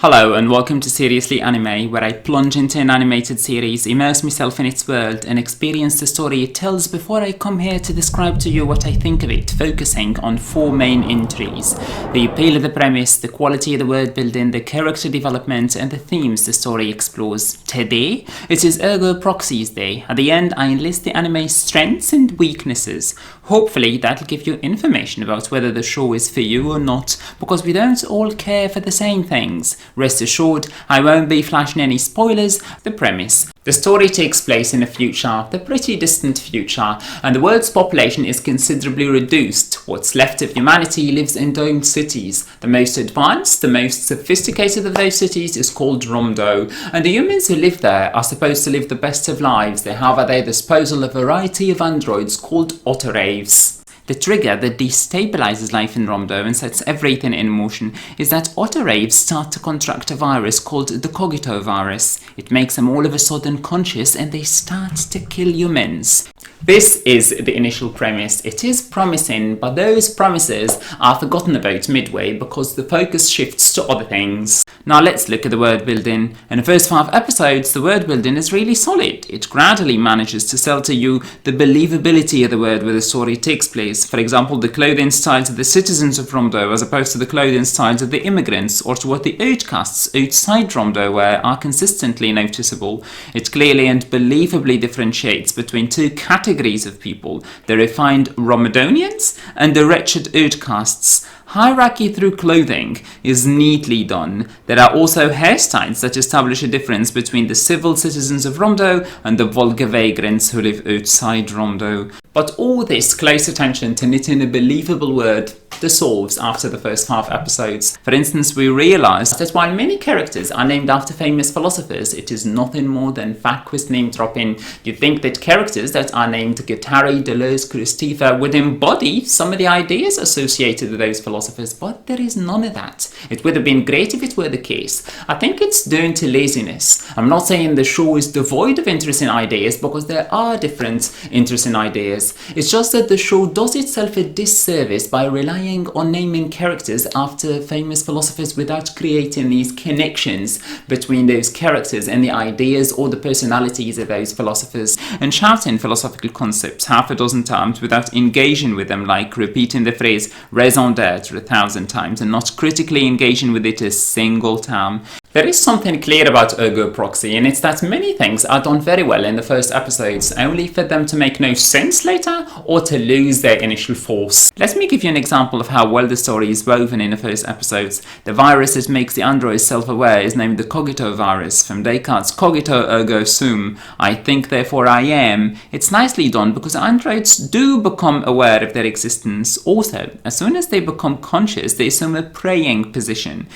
Hello and welcome to Seriously Anime, where I plunge into an animated series, immerse myself in its world, and experience the story it tells before I come here to describe to you what I think of it, focusing on four main entries: the appeal of the premise, the quality of the world building, the character development, and the themes the story explores. Today, it is Ergo Proxy's day. At the end, I enlist the anime's strengths and weaknesses. Hopefully, that'll give you information about whether the show is for you or not, because we don't all care for the same things. Rest assured, I won't be flashing any spoilers. The premise: the story takes place in the future, the pretty distant future, and the world's population is considerably reduced. What's left of humanity lives in domed cities. The most advanced, the most sophisticated of those cities is called Romdo, and the humans who live there are supposed to live the best of lives. They have at their disposal a variety of androids called autoreivs. The trigger that destabilizes life in Romdo and sets everything in motion is that autoreivs start to contract a virus called the Cogito virus. It makes them all of a sudden conscious and they start to kill humans. This is the initial premise. It is promising, but those promises are forgotten about midway because the focus shifts to other things. Now let's look at the world building. In the first 5 episodes, the world building is really solid. It gradually manages to sell to you the believability of the world where the story takes place. For example, the clothing styles of the citizens of Romdo as opposed to the clothing styles of the immigrants, or to what the outcasts outside Romdo wear, are consistently noticeable. It clearly and believably differentiates between two categories of people: the refined Romdonians and the wretched outcasts. Hierarchy through clothing is neatly done. There are also hairstyles that establish a difference between the civil citizens of Romdo and the vulgar vagrants who live outside Romdo. But all this close attention to knitting a believable world dissolves after the first 5 episodes. For instance, we realise that while many characters are named after famous philosophers, it is nothing more than vacuous name dropping. You'd think that characters that are named Guattari, Deleuze, Christopher would embody some of the ideas associated with those philosophers, but there is none of that. It would have been great if it were the case. I think it's down to laziness. I'm not saying the show is devoid of interesting ideas, because there are different interesting ideas. It's just that the show does itself a disservice by relying on naming characters after famous philosophers without creating these connections between those characters and the ideas or the personalities of those philosophers, and shouting philosophical concepts half a dozen times without engaging with them, like repeating the phrase raison d'être 1,000 times and not critically engaging with it a single time. There is something clear about Ergo Proxy, and it's that many things are done very well in the first episodes, only for them to make no sense later or to lose their initial force. Let me give you an example of how well the story is woven in the first episodes. The virus that makes the androids self-aware is named the Cogito virus, from Descartes' cogito ergo sum, I think therefore I am. It's nicely done because androids do become aware of their existence. Also, as soon as they become conscious, they assume a preying position.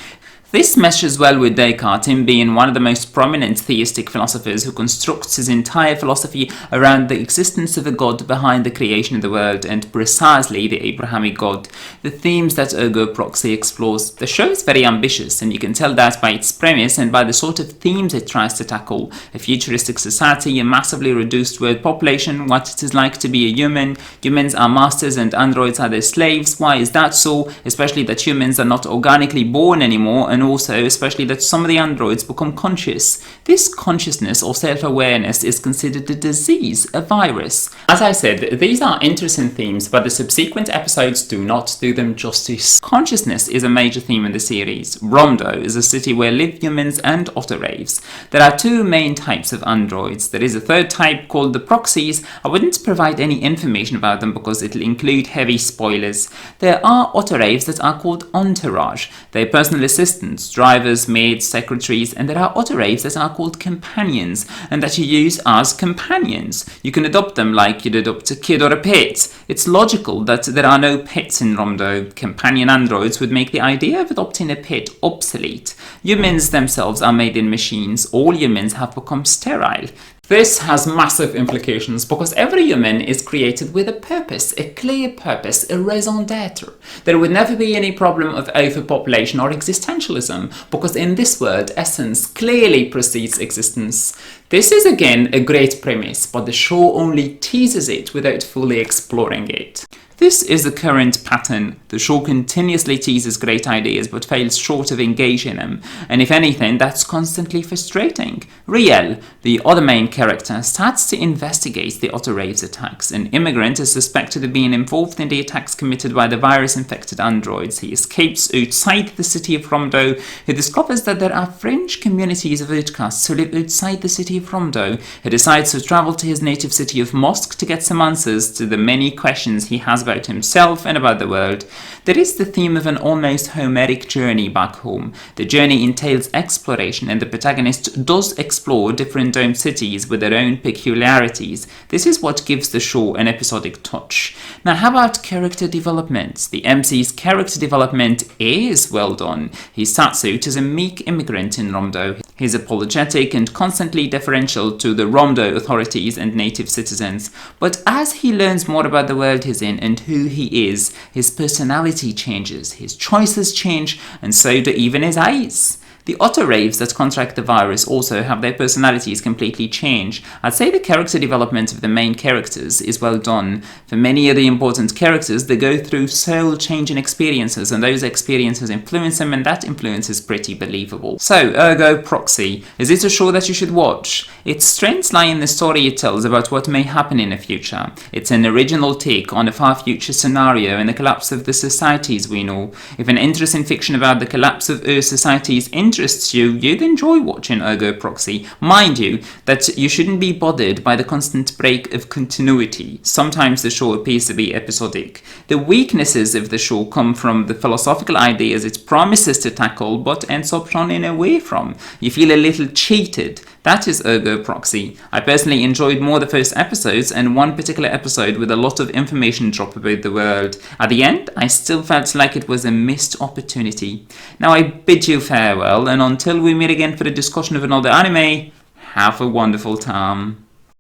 This meshes well with Descartes, him being one of the most prominent theistic philosophers who constructs his entire philosophy around the existence of a god behind the creation of the world, and precisely the Abrahamic god. The themes that Ergo Proxy explores. The show is very ambitious, and you can tell that by its premise and by the sort of themes it tries to tackle. A futuristic society, a massively reduced world population, what it is like to be a human. Humans are masters and androids are their slaves. Why is that so? Especially that humans are not organically born anymore, and also especially that some of the androids become conscious. This consciousness or self-awareness is considered a disease, a virus. As I said, these are interesting themes, but the subsequent episodes do not do them justice. Consciousness is a major theme in the series. Romdo is a city where live humans and autoreivs. There are 2 main types of androids. There is a third type called the proxies. I wouldn't provide any information about them because it'll include heavy spoilers. There are autoreivs that are called entourage. They're personal assistants, drivers, maids, secretaries, and there are autoreivs that are called companions and that you use as companions. You can adopt them like you'd adopt a kid or a pet. It's logical that there are no pets in Romdo. Companion androids would make the idea of adopting a pet obsolete. Humans themselves are made in machines. All humans have become sterile. This has massive implications because every human is created with a purpose, a clear purpose, a raison d'être. There would never be any problem of overpopulation or existentialism because in this world, essence clearly precedes existence. This is again a great premise, but the show only teases it without fully exploring it. This is the current pattern. The show continuously teases great ideas but fails short of engaging them, and if anything, that's constantly frustrating. Riel, the other main character, starts to investigate the Otto Rave's attacks. An immigrant is suspected of being involved in the attacks committed by the virus-infected androids. He escapes outside the city of Romdo. He discovers that there are fringe communities of outcasts who live outside the city of Romdo. He decides to travel to his native city of Mosk to get some answers to the many questions he has about himself and about the world. There is the theme of an almost Homeric journey back home. The journey entails exploration, and the protagonist does explore different domed cities with their own peculiarities. This is what gives the show an episodic touch. Now, how about character development? The MC's character development is well done. He starts out as a meek immigrant in Romdo. He's apologetic and constantly deferential to the Romdo authorities and native citizens. But as he learns more about the world he's in and who he is, his personality changes, his choices change, and so do even his eyes. The Otto Raves that contract the virus also have their personalities completely change. I'd say the character development of the main characters is well done. For many of the important characters, they go through soul-changing experiences, and those experiences influence them, and that influence is pretty believable. So, Ergo Proxy. Is it a show that you should watch? Its strengths lie in the story it tells about what may happen in the future. It's an original take on a far-future scenario and the collapse of the societies we know. If an interesting fiction about the collapse of Earth societies interests you, you'd enjoy watching Ergo Proxy. Mind you, that you shouldn't be bothered by the constant break of continuity. Sometimes the show appears to be episodic. The weaknesses of the show come from the philosophical ideas it promises to tackle but ends up running away from. You feel a little cheated. That is Ergo Proxy. I personally enjoyed more the first episodes and one particular episode with a lot of information drop about the world. At the end, I still felt like it was a missed opportunity. Now I bid you farewell, and until we meet again for the discussion of another anime, have a wonderful time.